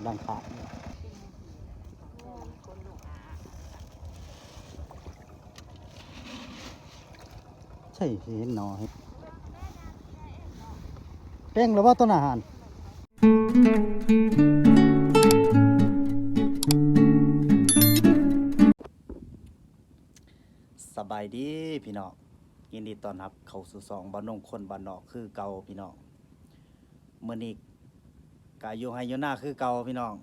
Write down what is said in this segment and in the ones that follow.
ำลังขาดใช่เห็นหนอเป้งหรือว่าต้นอาหารสบายดีพี่น้องยินดีต้อนรับเข้าสู่สองบ้านนงคนบ้านนอกคือเก่าพี่น้องมื้อนี้กาอยู่ให้อยู่หน้าคือเก่าพี่น้อง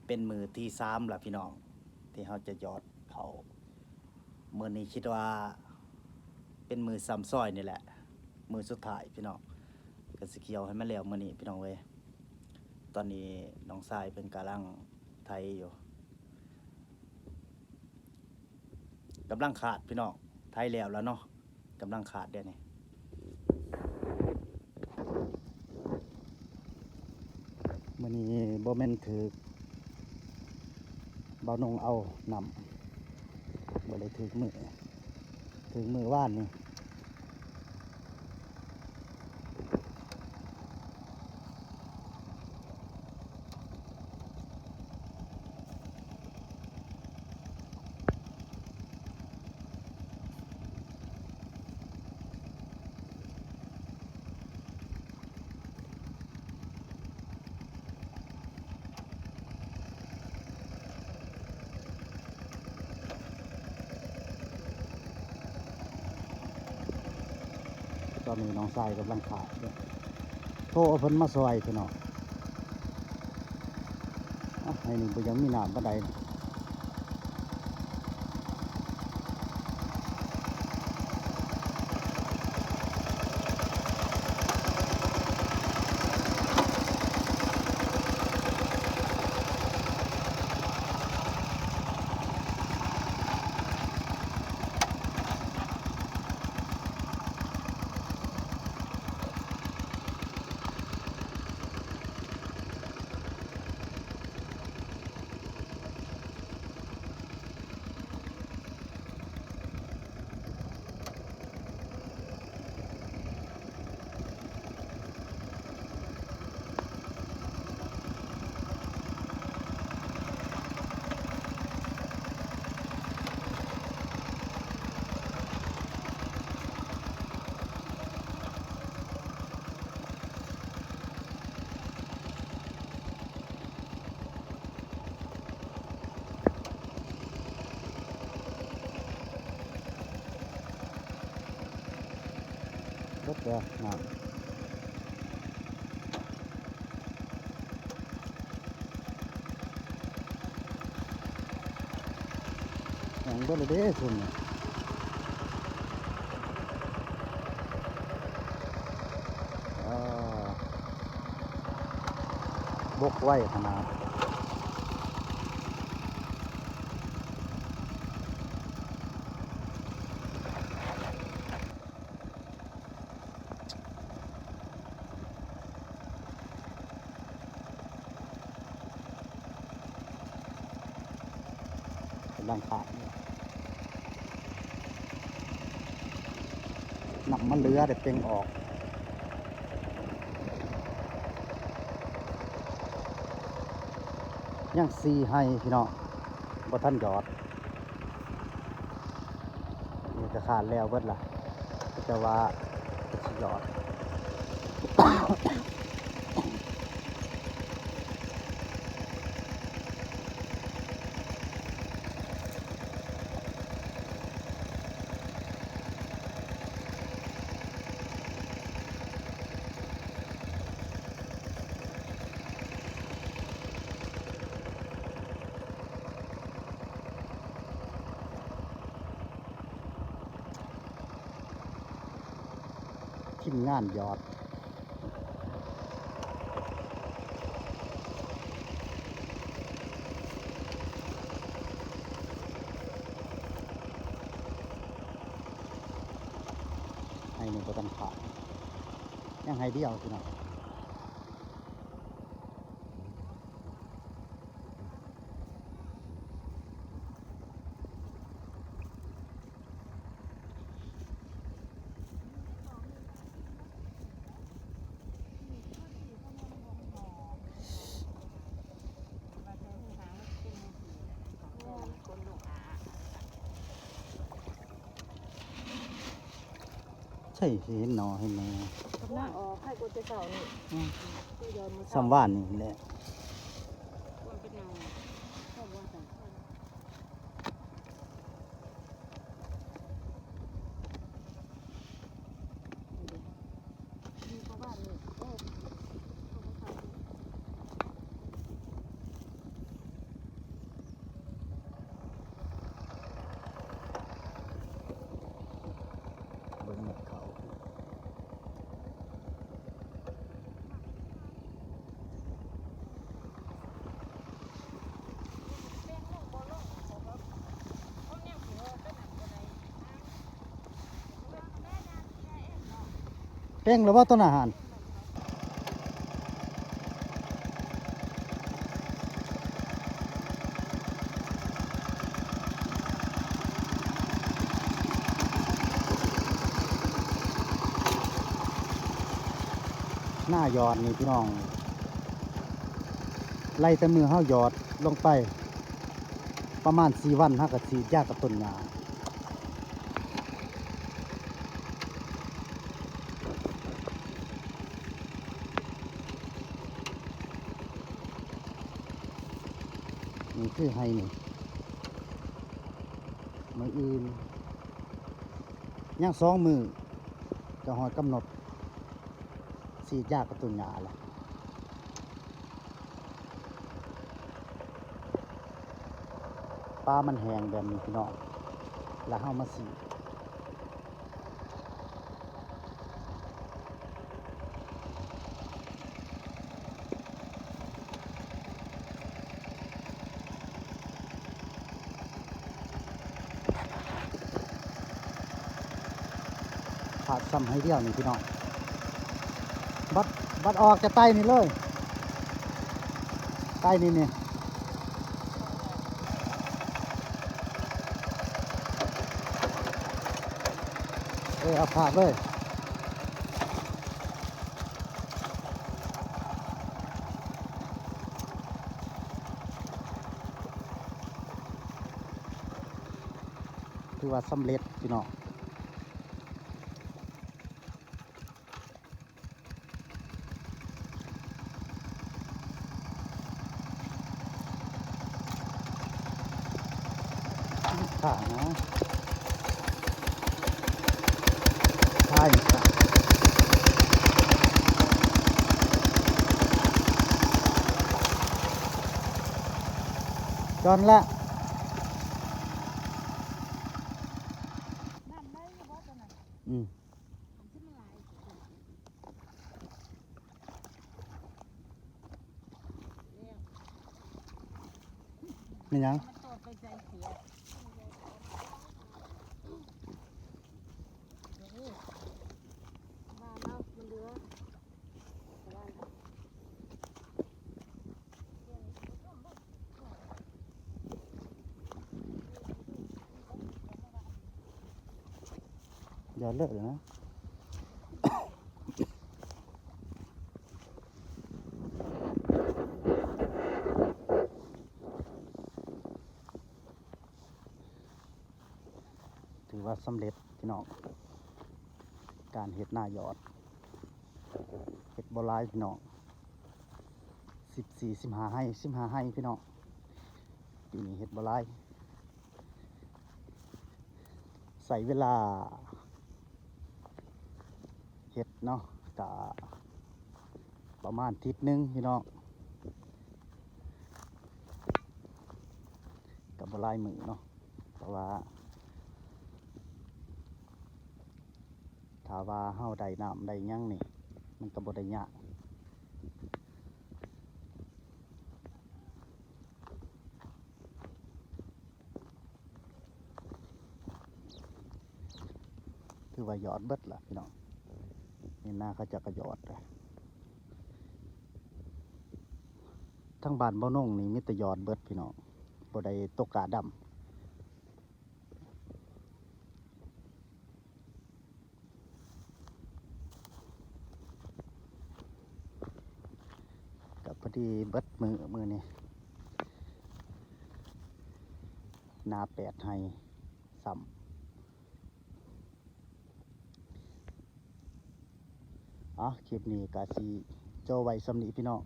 เป็นมือที่3ล่ะพี่น้องที่เราจะยอดเขามื้อนี้คิดว่าเป็นมือซ้ำซ้อยนี่แหละมือสุดท้ายพี่น้องก็สิเกี่ยวให้มันแล้วมื้อนี้พี่น้องเว้ยตอนนี้น้องชายเพิ่นกำลังไถอยู่กำลังขาดพี่น้องไทยแล้วเนาะกำลังขาดเดี๋ยวนี้มื้อนี้บ่แม่นถือเบานงเอานำบ่ได้ถือมือว่านนี่ตอนนี้น้องชายกำลังขาดโทรเอาเพิ่นมาซอยพี่น้องให้นี่บ่ยังมีน้ำปานใดรถเด้อน้ำอย่างเบิดเลยเด้ซุ่มบกไว้ขนาดกำลังขาดน้ำมันเหลือแต่เป่งออกยังซีให้พี่น้องบ่ทันยอดนี่จะขาดแล้วเบิดล่ะจะว่าสิยอดทีมงานยอดให้หนึ่งประกันขาดยังให้เดียวพี่น้อง ส่สิเห็นหนอเห็นแหน่ กำลังออกให้กูจะเสานี่ก็โยนมือ ซ้ำว่านนี่แหละ มันเป็นเนาชอบว่าใส่ดีกว่าบ้านนี่โอ้ เบิ่งเขา เป้งหรือว่าต้นอาหารหน้ายอดนี่พี่น้องไล่แต่มือเฮายอดลงไป ประมาณ4 วันเฮาก็ฉีดยากับต้นหญ้านี่คือไฮนี่มืออื่นยัง2 มือก็ฮอดกำหนดฉีดยากับต้นหญ้าแล้วปลามันแห้งแบบนี้พี่น้องแล้วเฮามาฉีดขาดซ้ำให้เดียวนี่พี่น้องบัดออกจะใต้นี่เลยใต้นี่นี่เอาขาดเลยถือว่าสำเร็จพี่น้องขานะใช่ค่ะจอนละอืมไม่ยังอย่าเลิกเลยนะถือว่าสำเร็จพี่น้องการเห็ดหน้ายอดเห็ดบหลายพี่น้อง14-15 ให้พี่น้องปีนี้เห็ดบหลายใส่เวลาเห็ดเนาะกะประมาณอาทิตย์หนึงพี่น้องกับบหลายมือเนาะเพราะว่าถ้าว่าเฮาได้น้ำได้หยังนี่มันก็บ่ได้ยากคือว่าหยอดเบิดล่ะพี่น้องนี่นาเขาจะกระหยอดเลยทั้งบ้านบ่นงนี่มีแต่หยอดเบิดพี่น้องบ่ได้ตกกาดำกับพอดีเบิดมือนี่นา8 ให้ซ้ำ คลิปนี้ก็สิโจไว้สำนีพี่น้อง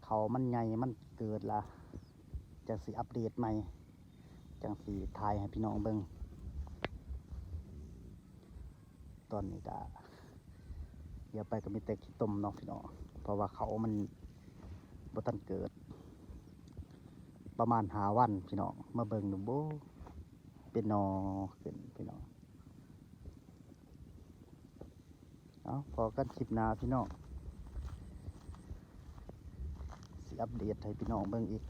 เขามันใหญ่มันเกิดละจังสิอัปเดตใหม่จังสิถ่ายให้พี่น้องเบิ่งตอนนี้ก็เดี๋ยวไปก็มีแต่ขี้ต้มเนาะพี่น้องเพราะว่าเขามันบ่ทันเกิดประมาณ5 วันพี่น้องมาเบิ่งดูโบเป็นนอขึ้นพี่น้องพอกันคลิปหน้าพี่น้องสิอัปเดตให้พี่น้องเบิ่งอีก